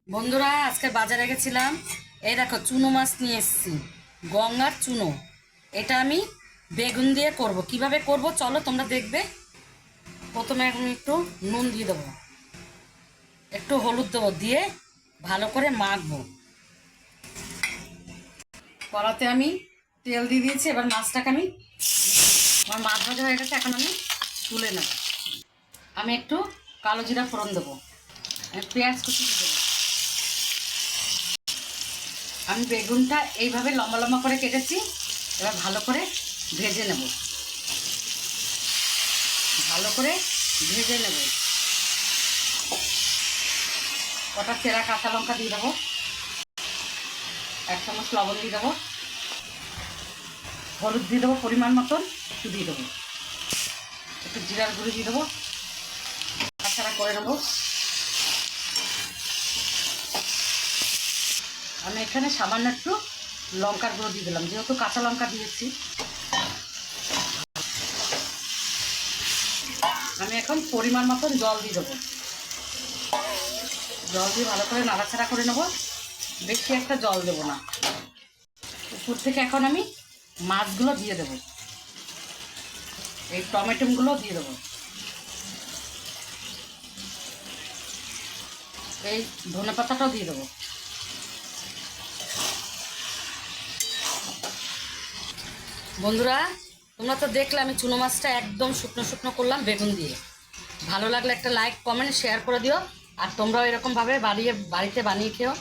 বন্ধুরা আজকে বাজারে গেছিলাম। এই দেখো চুনো মাছ নিয়ে এসেছি, গঙ্গার চুনো। এটা আমি বেগুন দিয়ে করব। কিভাবে করব চলো তোমরা দেখবে। প্রথমে আমি একটু নুন দিয়ে দেবো, একটু হলুদ দেবো, দিয়ে ভালো করে মাখবো। কড়াতে আমি তেল দিয়ে দিয়েছি। এবার মাছটাকে আমার মাছ ভাজা হয়ে গেছে, এখন আমি তুলে নেব। আমি একটু কালো জিরা ফোড়ন দেবো, পেঁয়াজ কুচি দিয়ে দেবো। আমি বেগুনটা এইভাবে লম্বা লম্বা করে কেটেছি। এবার ভালো করে ভেজে নেব, ভালো করে ভেজে নেব। কটা চেরা কাঁচা লঙ্কা দিয়ে দেবো, 1 চামচ লবণ দিয়ে দেবো, হলুদ দিয়ে দেবো পরিমাণ মতন, একটু দিয়ে দেবো, একটু জিরার গুঁড়ি দিয়ে দেবো, নাড়াচাড়া করে নেবো। আমি এখানে সামান্য একটু লঙ্কার গুঁড়ো দিয়ে দিলাম, যেহেতু কাঁচা লঙ্কা দিয়েছি। আমি এখন পরিমাণ মতন জল দিয়ে দেবো। জল দিয়ে ভালো করে নাড়াচাড়া করে নেবো, বেশি একটা জল দেবো না। উপর থেকে এখন আমি মাছগুলো দিয়ে দেবো, এই টমেটোগুলো দিয়ে দেবো, এই ধনেপাতাটাও দিয়ে দেবো। বন্ধুরা তোমরা তো দেখলে আমি চুনো মাছটা একদম শুকনো শুকনো করলাম বেগুন দিয়ে। ভালো লাগলে একটা লাইক কমেন্ট শেয়ার করে দিও। আর তোমরাও এরকমভাবে বাড়িতে বানিয়ে খেও।